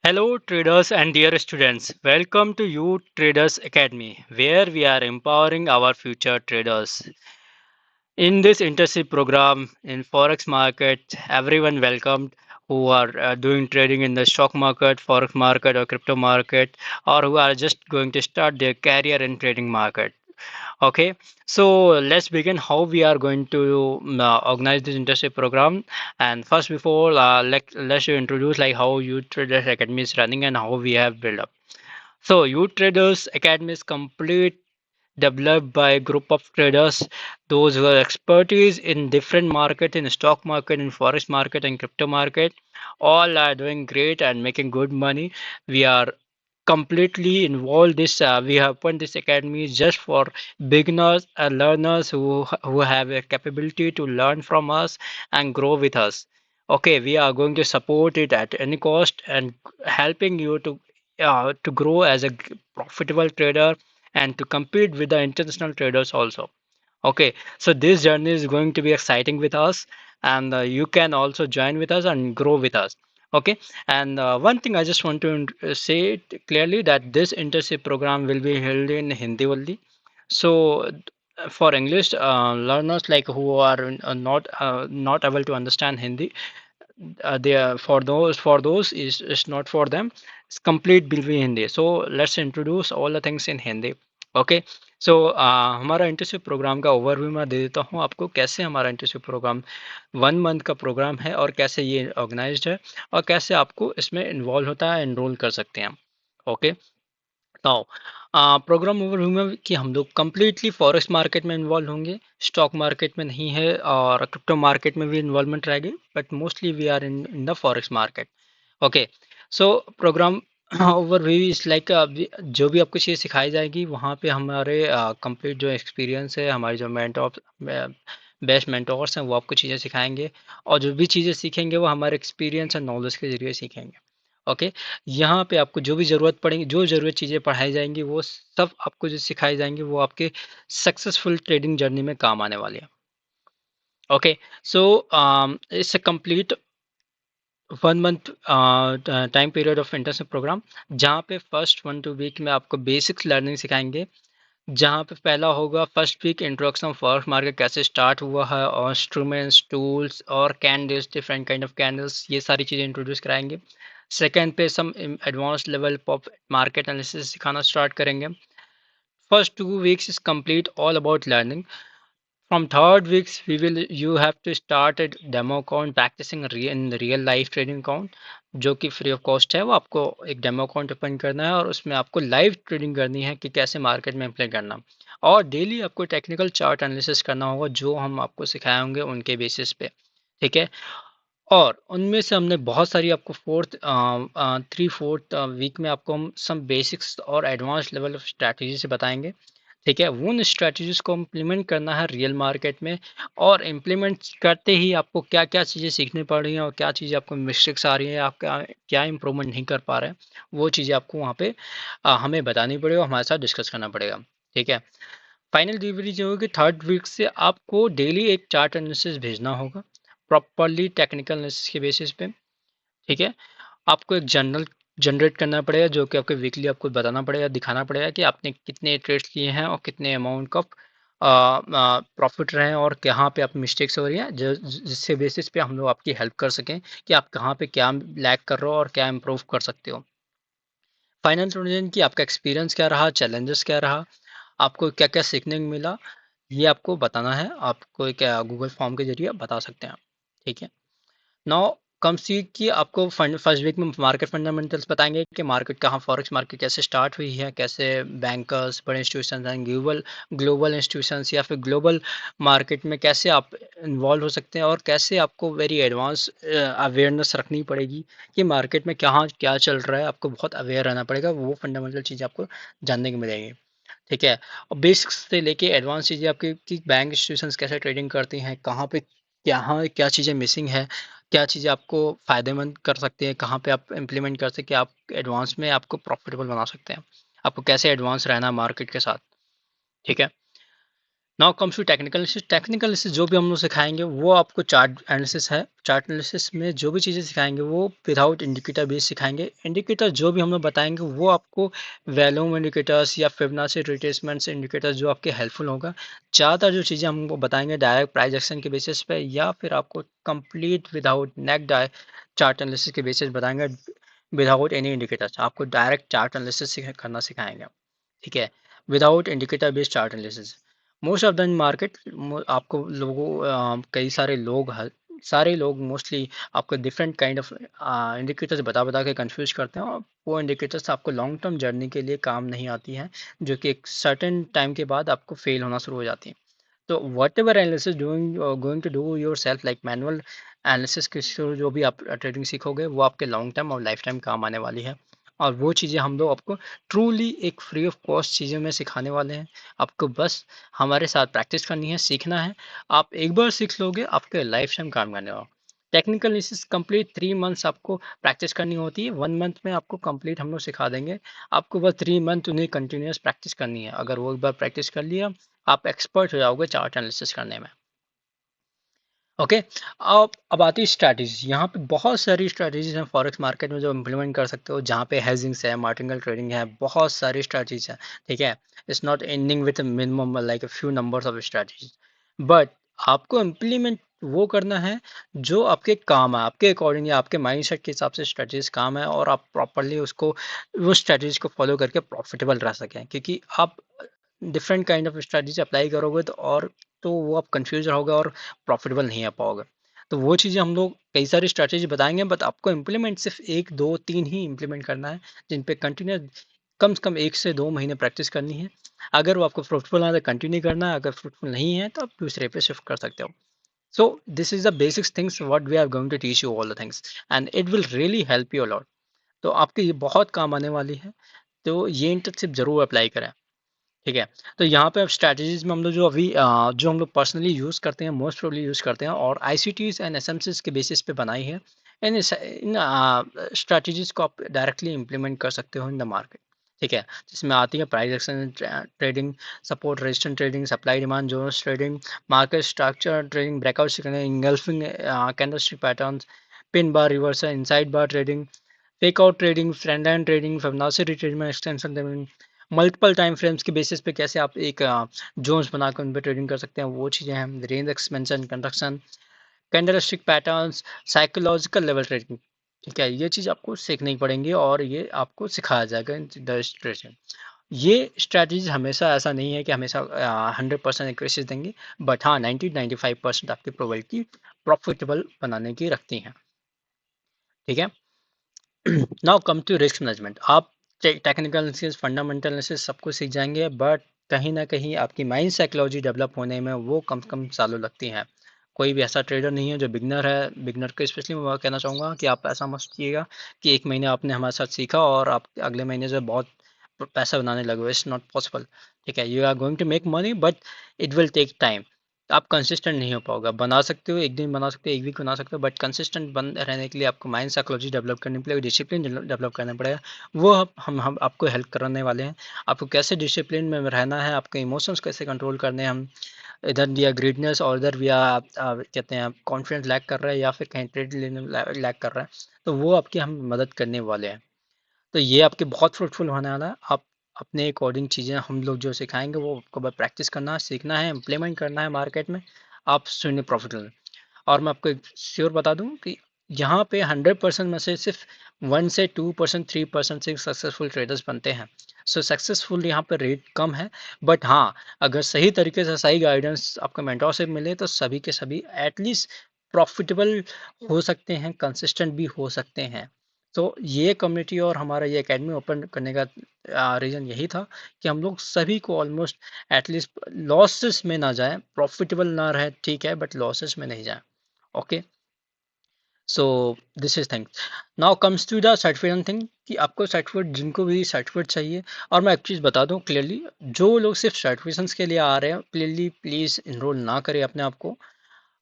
Hello, traders and dear students. Welcome to You Traders Academy, where we are empowering our future traders. In this internship program in forex market, everyone welcomed who are doing trading in the stock market, forex market, or crypto market, or who are just going to start their career in trading market. Okay, so let's begin how we are going to organize this internship program. And first, before let's introduce like how Youth Traders Academy is running and how we have built up. So Youth Traders Academy is complete developed by a group of traders, those who have expertise in different market, in stock market, in forex market, and crypto market. All are doing great and making good money. We are completely involved this we have opened this academy just for beginners and learners who have a capability to learn from us and grow with us. Okay, we are going to support it at any cost and helping you to grow as a profitable trader and to compete with the international traders also. Okay, so this journey is going to be exciting with us, and you can also join with us and grow with us. Okay, and one thing I just want to say it clearly that this internship program will be held in Hindi only. So for English learners like who are not able to understand Hindi, they are for those is not for them. It's complete will be Hindi. So let's introduce all the things in Hindi. Okay, so हमारा internship programme का overview मैं दे देता हूँ आपको कैसे हमारा internship programme 1 month का programme है और कैसे ये ऑर्गेनाइज्ड है और कैसे आपको इसमें इन्वॉल्व होता है एनरोल कर सकते हैं। ओके, नाउ प्रोग्राम ओवरव्यू में कि हम लोग कंप्लीटली फॉरेक्स मार्केट में इन्वॉल्व होंगे, स्टॉक मार्केट में नहीं है और क्रिप्टो मार्केट में भी इन्वॉल्वमेंट रहेगी, but mostly we are in the forex market. Okay, so program overview is like जो भी आपको चीज़ सिखाई जाएगी वहाँ पे हमारे कंप्लीट जो एक्सपीरियंस है, हमारे जो मेंटोर बेस्ट मेंटोर्स हैं वो आपको चीज़ें सिखाएंगे और जो भी चीज़ें सीखेंगे वो हमारे एक्सपीरियंस और नॉलेज के जरिए सीखेंगे। ओके, यहाँ पे आपको जो भी ज़रूरत पड़ेगी, जो ज़रूरत चीज़ें पढ़ाई जाएँगी, वो सब आपको जो सिखाई जाएँगी, वो आपके सक्सेसफुल ट्रेडिंग जर्नी में काम आने वाली है। Okay, so it's a complete 1 month time period of internship program, जहाँ पे फर्स्ट 1-2 वीक में आपको बेसिक्स लर्निंग सिखाएँगे। जहाँ पे पहला होगा first week introduction of forex market कैसे स्टार्ट हुआ है और इंस्ट्रूमेंट्स, टूल्स और candles, different kind of candles, ये सारी चीज़ें इंट्रोड्यूस कराएँगे। सेकंड पे some advance level of market analysis सिखाना स्टार्ट करेंगे। First 2 weeks is complete all about learning. From third weeks, we will you have to start a demo account practicing in real life trading account जो कि free of cost है। वो आपको एक demo account open करना है और उसमें आपको लाइव ट्रेडिंग करनी है कि कैसे मार्केट में अप्लाई करना और डेली आपको टेक्निकल चार्ट एनालिसिस करना होगा जो हम आपको सिखाए होंगे उनके बेसिस पे। ठीक है, और उनमें से हमने बहुत सारी आपको 3-4 वीक में आपको हम सम बेसिक्स और एडवांस लेवल ऑफ स्ट्रैटेजी से बताएंगे। ठीक है, उन स्ट्रैटेजीज को इम्प्लीमेंट करना है रियल मार्केट में और इम्प्लीमेंट करते ही आपको क्या-क्या चीज़ें सीखनी पड़ रही हैं और क्या चीज़ें आपको मिस्टेक्स आ रही हैं, आप क्या क्या इम्प्रूवमेंट नहीं कर पा रहे हैं, वो चीज़ें आपको वहाँ पे हमें बतानी पड़ेगी और हमारे साथ डिस्कस करना पड़ेगा। ठीक है, फाइनल डिलीवरी जो होगी थर्ड वीक से आपको डेली एक चार्ट एनालिसिस भेजना होगा, प्रॉपर्ली टेक्निकल एनालिसिस के बेसिस पे। ठीक है, आपको एक जर्नल जनरेट करना पड़ेगा जो कि आपको वीकली आपको बताना पड़ेगा, दिखाना पड़ेगा कि आपने कितने ट्रेड्स लिए हैं और कितने अमाउंट का प्रॉफिट रहे हैं और कहाँ पे आप मिस्टेक्स हो रही हैं, जिससे बेसिस पे हम लोग आपकी हेल्प कर सकें कि आप कहाँ पे क्या लैग कर रहे हो और क्या इम्प्रूव कर सकते हो। फाइनेंस इंटेलिजेंस की आपका एक्सपीरियंस क्या रहा, चैलेंजेस क्या रहा, आपको क्या-क्या सीखने को मिला, ये आपको बताना है। आपको एक गूगल फॉर्म के ज़रिए आप बता सकते हैं। ठीक है। नाउ कम सी कि आपको फर्स्ट वीक में मार्केट फंडामेंटल्स बताएँगे कि मार्केट कहाँ फॉरेक्स मार्केट कैसे स्टार्ट हुई है, कैसे बैंकर्स, बड़े institutions and global global institutions या फिर ग्लोबल मार्केट में कैसे आप इन्वॉल्व हो सकते हैं और कैसे आपको वेरी एडवांस अवेयरनेस रखनी पड़ेगी कि मार्केट में कहाँ क्या चल रहा है, आपको बहुत अवेयर रहना पड़ेगा, वो फंडामेंटल चीज़ आपको जानने को मिलेगी। ठीक है, और बेसिक्स से लेके एडवांस चीज़ें आपकी कि बैंक इंस्टीट्यूशंस कैसे ट्रेडिंग करती हैं, कहाँ पे यहाँ क्या चीज़ें मिसिंग है, क्या चीज़ें आपको फ़ायदेमंद कर सकती हैं, कहाँ पे आप इम्प्लीमेंट कर सकते हैं, आप एडवांस में आपको प्रॉफिटेबल बना सकते हैं। आपको कैसे एडवांस रहना है मार्केट के साथ, ठीक है? Now comes to technical analysis. Technical analysis जो भी हम लोग सिखाएंगे वो आपको चार्ट एनालिसिस है। चार्ट एनालिसिस में जो भी चीज़ें सिखाएंगे वो विदाउट इंडिकेटर बेस सिखाएंगे। इंडिकेटर जो भी हम लोग बताएंगे वो आपको वैल्यूम इंडिकेटर्स या फिबोनाची रिट्रेसमेंट्स इंडिकेटर्स जो आपके हेल्पफुल होगा। ज़्यादातर जो चीज़ें हमको बताएंगे डायरेक्ट प्राइस एक्शन के बेसिस पे या फिर आपको complete without naked chart analysis के बेसिस बताएंगे विदाउट एनी इंडिकेटर्स। आपको डायरेक्ट चार्ट एनालिसिस करना सिखाएंगे, ठीक है, without indicator based chart analysis. Most of the market आपको लोगों कई सारे लोग सारे लोग मोस्टली आपको डिफरेंट काइंड ऑफ इंडिकेटर्स बता बता के कंफ्यूज करते हैं, और वो इंडिकेटर्स आपको लॉन्ग टर्म जर्नी के लिए काम नहीं आती हैं, जो कि एक सर्टेन टाइम के बाद आपको फेल होना शुरू हो जाती हैं। तो whatever analysis doing going to do yourself like manual analysis के थ्रू जो भी आप ट्रेडिंग सीखोगे वो आपके लॉन्ग टर्म और लाइफ टाइम काम आने वाली है। और वो चीज़ें हम लोग आपको ट्रूली एक फ्री ऑफ कॉस्ट चीज़ें में सिखाने वाले हैं। आपको बस हमारे साथ प्रैक्टिस करनी है, सीखना है। आप एक बार सीख लोगे आपके लाइफ टाइम काम करने वाला। टेक्निकल एनालिसिस कंप्लीट 3 मंथ्स आपको प्रैक्टिस करनी होती है। 1 मंथ में आपको कंप्लीट हम लोग सिखा देंगे। आपको बस 3 मंथ उन्हें कंटिन्यूस प्रैक्टिस करनी है। अगर वो एक बार प्रैक्टिस कर लिया आप एक्सपर्ट हो जाओगे चार्ट एनालिसिस करने में। ओके, अब आती है स्ट्रैटेजी। यहाँ पे बहुत सारी स्ट्रैटेजीज हैं फॉरेक्स मार्केट में जो इम्प्लीमेंट कर सकते हो, जहाँ पे हेजिंग्स है, मार्टिनल ट्रेडिंग है, बहुत सारी स्ट्रैटेजीज है, ठीक है। It's not ending with minimum like a few numbers of strategies, but आपको इम्प्लीमेंट वो करना है जो आपके काम है, आपके अकॉर्डिंग या आपके माइंड सेट के हिसाब से स्ट्रैटेजीज काम है, और आप प्रॉपरली उसको वो स्ट्रैटेजी को फॉलो करके प्रॉफिटेबल रह सकें। क्योंकि आप different kind of strategy apply करोगे तो वो आप कंफ्यूज रहोगे और प्रॉफिटेबल नहीं आ पाओगे। तो वो चीज़ें हम लोग कई सारी स्ट्रैटेजी बताएंगे, बट आपको इम्प्लीमेंट सिर्फ 1 2 3 ही इम्प्लीमेंट करना है, जिन पे कंटिन्यू कम से कम 1 से 2 महीने प्रैक्टिस करनी है। अगर वो आपको फ्रूटफुल है तो कंटिन्यू करना है, अगर फ्रूटफुल नहीं है तो आप दूसरे पे शिफ्ट कर सकते हो। So this is the basics things what we are going to teach you all the things, and it will really help you a lot. तो आपके ये बहुत काम आने वाली है। तो ये इंटर्नशिप जरूर अप्लाई करें, ठीक है। तो यहाँ पे अब स्ट्रैटेजीज में हम लोग जो अभी जो हम लोग पर्सनली यूज़ करते हैं, मोस्ट प्रोबेबली यूज़ करते हैं और आईसीटीज एंड एसएमसीज के बेसिस पे बनाई है। इन इन स्ट्रैटेजीज को आप डायरेक्टली इंप्लीमेंट कर सकते हो इन द मार्केट, ठीक है। जिसमें आती है price action trading, support resistance trading, supply demand zones trading, market structure trading, breakout engulfing candlestick patterns, pin bar reversal, inside bar trading, fake out trading, trend line trading, Fibonacci retracement, extension trading, multiple time frames के basis पे कैसे आप एक Jones बनाकर उन पर trading कर सकते हैं, वो चीज़ें हैं। Range expansion, conduction, candlestick patterns, psychological level trading, ठीक है। ये चीज़ आपको सीखनी पड़ेंगी और ये आपको सिखाया जाएगा इन द ट्रेडिंग। ये स्ट्रैटेजी हमेशा ऐसा नहीं है कि हमेशा 100% एक्यूरेसी देंगे, बट हाँ 90-95% आपकी प्रोबेबिलिटी प्रॉफिटेबल बनाने की रखती हैं, ठीक है। Now come to risk management. आप टेक्निकल एनालिसिस, फंडामेंटल एनालिसिस सब कुछ सीख जाएंगे, बट कहीं ना कहीं आपकी माइंड साइकोलॉजी डेवलप होने में वो कम से कम सालों लगती हैं। कोई भी ऐसा ट्रेडर नहीं है जो बिगनर है। बिगनर को स्पेशली मैं कहना चाहूँगा कि आप ऐसा मत कीजिएगा कि एक महीने आपने हमारे साथ सीखा और आप अगले महीने से बहुत पैसा बनाने लगे। इट्स नॉट पॉसिबल, ठीक है। You are going to make money but it will take time. आप कंसिस्टेंट नहीं हो पाओगे। बना सकते हो, एक दिन बना सकते हो, एक वीक बना सकते हो, बट कंसिस्टेंट बन रहने के लिए आपको माइंड साइकोलॉजी डेवलप करने के लिए डिसिप्लिन डेवलप करना पड़ेगा। वो हम आपको हेल्प करने वाले हैं। आपको कैसे डिसिप्लिन में रहना है, आपके इमोशंस कैसे कंट्रोल करने हैं। हम इधर दिया ग्रीडनेस और इधर भी कहते हैं कॉन्फिडेंस लैक कर रहा है या फिर कहीं ट्रेड लेने लैक कर रहा है, तो वो आपकी हम मदद करने वाले हैं। तो ये आपके बहुत फ्रूटफुल होने वाला है। आप अपने अकॉर्डिंग चीज़ें हम लोग जो सिखाएंगे वो आपको बस प्रैक्टिस करना है, सीखना है, इम्प्लीमेंट करना है मार्केट में। आप शून्य प्रॉफिट। और मैं आपको एक श्योर बता दूं कि यहाँ पे 100% में से सिर्फ 1 से 2%, 3% से सक्सेसफुल ट्रेडर्स बनते हैं। सो सक्सेसफुल यहाँ पे रेट कम है, बट हाँ अगर सही तरीके से सही गाइडेंस आपको मेंटोर से मिले तो सभी के सभी एटलीस्ट प्रॉफिटेबल हो सकते हैं, कंसिस्टेंट भी हो सकते हैं। तो ये कम्युनिटी और हमारा ये एकेडमी ओपन करने का रीज़न यही था कि हम लोग सभी को ऑलमोस्ट एटलीस्ट लॉसेस में ना जाए, प्रॉफिटेबल ना रहे ठीक है, बट लॉसेस में नहीं जाए। Okay, so this is thing. Now comes to the certificate thing कि आपको सर्टिफिकेट, जिनको भी सर्टिफिकेट चाहिए। और मैं एक चीज़ बता दूं क्लियरली, जो लोग सिर्फ सर्टिफिकेशंस के लिए आ रहे हैं क्लियरली प्लीज़ इनरोल ना करें अपने आप को।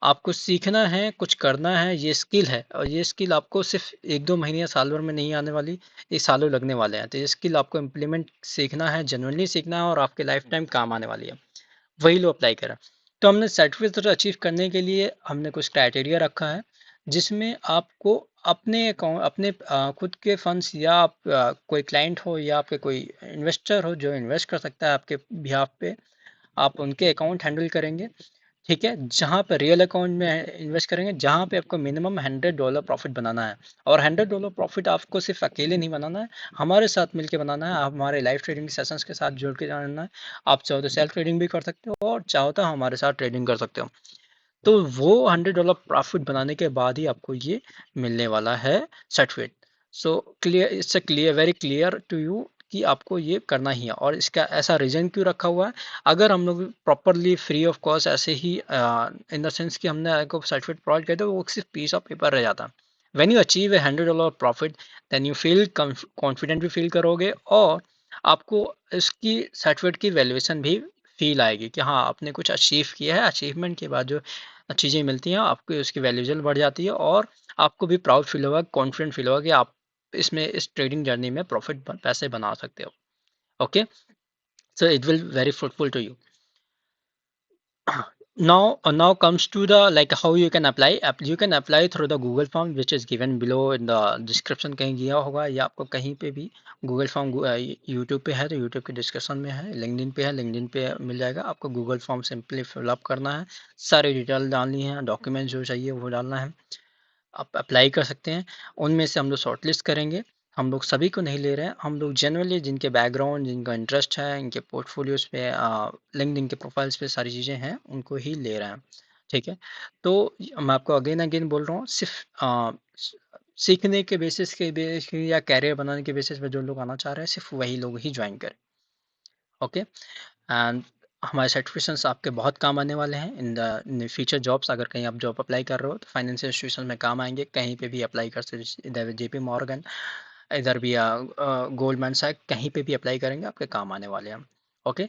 आपको सीखना है, कुछ करना है, ये स्किल है और ये स्किल आपको सिर्फ 1 2 महीने या साल भर में नहीं आने वाली, ये सालों लगने वाले हैं। तो ये स्किल आपको इम्प्लीमेंट सीखना है, जेन्युइनली सीखना है और आपके लाइफ टाइम काम आने वाली है। वही लोग अप्लाई करें। तो हमने सर्टिफिकेट अचीव करने के लिए हमने कुछ क्राइटेरिया रखा है, जिसमें आपको अपने अकाउंट अपने खुद के फंड्स या आप कोई क्लाइंट हो या आपके कोई इन्वेस्टर हो जो इन्वेस्ट कर सकता है आपके बिहाफ पे, आप उनके अकाउंट हैंडल करेंगे। ठीक है, जहाँ पे रियल अकाउंट में इन्वेस्ट करेंगे, जहाँ पे आपको मिनिमम $100 प्रॉफिट बनाना है। और $100 प्रॉफिट आपको सिर्फ अकेले नहीं बनाना है, हमारे साथ मिलके बनाना है। आप हमारे लाइव ट्रेडिंग सेशंस के साथ जुड़ के जानना है। आप चाहो तो सेल्फ ट्रेडिंग भी कर सकते हो और चाहो तो हमारे साथ ट्रेडिंग कर सकते हो। तो वो $100 प्रॉफिट बनाने के बाद ही आपको ये मिलने वाला है certificate. So clear, it's clear, very clear to you कि आपको ये करना ही है। और इसका ऐसा रीजन क्यों रखा हुआ है, अगर हम लोग प्रॉपरली फ्री ऑफ कॉस्ट ऐसे ही इन द सेंस कि हमने आपको सर्टिफिकेट प्रोवाइड किया तो वो सिर्फ पीस ऑफ पेपर रह जाता। When you achieve $100 profit, then you feel confident भी फील करोगे, और आपको इसकी सर्टिफिकेट की वैल्यूएशन भी फील आएगी कि हाँ आपने कुछ अचीव किया है। अचीवमेंट के बाद जो चीज़ें मिलती हैं आपको, उसकी वैल्यूएशन बढ़ जाती है और आपको भी प्राउड फील होगा, कॉन्फिडेंट फील होगा कि आप इसमें इस ट्रेडिंग जर्नी में प्रॉफिट पैसे बना सकते हो। Okay, so it will very fruitful to you. Now comes to the like how you can apply. You can apply through the Google form which is given below in the description, कहीं दिया होगा या आपको कहीं पे भी Google form YouTube पे है तो यूट्यूब के डिस्क्रिप्शन में है, लिंक्डइन पे है, लिंक्डइन पे मिल जाएगा। आपको गूगल फॉर्म सिंपली फिलअप करना है, सारी डिटेल डालनी है, डॉक्यूमेंट जो चाहिए वो डालना है, आप अप्लाई कर सकते हैं। उनमें से हम लोग शॉर्टलिस्ट करेंगे। हम लोग सभी को नहीं ले रहे हैं, हम लोग जनरली जिनके बैकग्राउंड, जिनका इंटरेस्ट है, इनके पोर्टफोलियोज पे, लिंक्डइन के प्रोफाइल्स पे सारी चीज़ें हैं, उनको ही ले रहे हैं। ठीक है, तो मैं आपको अगेन अगेन बोल रहा हूँ, सिर्फ सीखने के बेसिस या कैरियर बनाने के बेसिस पे जो लोग आना चाह रहे हैं सिर्फ वही लोग ही ज्वाइन करें। ओके, एंड हमारे सर्टिफिकेशंस आपके बहुत काम आने वाले हैं इन द फ्यूचर जॉब्स। अगर कहीं आप जॉब अप्लाई कर रहे हो तो फाइनेंशियल इंस्टीट्यूशन में काम आएंगे, कहीं पे भी अप्लाई कर सकते, इधर जेपी मॉर्गन, इधर भी गोल्डमैन सैक, कहीं पे भी अप्लाई करेंगे आपके काम आने वाले हैं। ओके,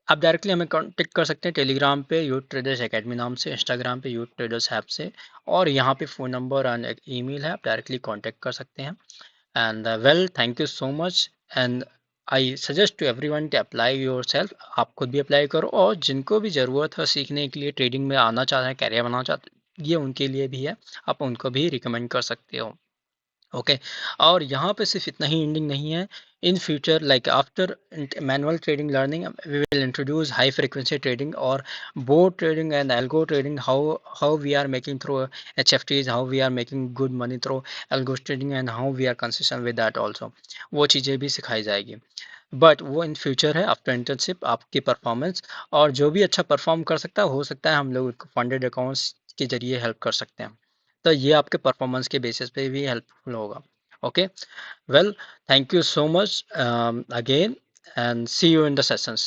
आप डायरेक्टली हमें कांटेक्ट कर सकते हैं टेलीग्राम पे यूथ ट्रेडर्स एकेडमी नाम से, इंस्टाग्राम पे यूथ ट्रेडर्स ऐप से, और यहाँ पे फ़ोन नंबर एंड एक ईमेल है, आप डायरेक्टली कांटेक्ट कर सकते हैं। And well, thank you so much, and I suggest to everyone to apply yourself. आप खुद भी अप्लाई करो, और जिनको भी ज़रूरत है सीखने के लिए, ट्रेडिंग में आना चाह रहे हैं, कैरियर बनाना चाहते हैं, ये उनके लिए भी है, आप उनको भी रिकमेंड कर सकते हो। ओके, और यहाँ पे सिर्फ इतना ही एंडिंग नहीं है। In future like after manual trading learning we will introduce high frequency trading और board trading and algo trading, how we are making through HFTs, how we are making good money through algo trading, and how we are consistent with that also. वो चीज़ें भी सिखाई जाएगी, but वो in future है after internship आपकी performance. और जो भी अच्छा परफॉर्म कर सकता है, हो सकता है हम लोग फंडेड अकाउंट्स के जरिए हेल्प कर सकते हैं, तो ये आपके परफॉर्मेंस के बेसिस पे भी हेल्पफुल होगा। Okay, well, thank you so much again, and see you in the sessions.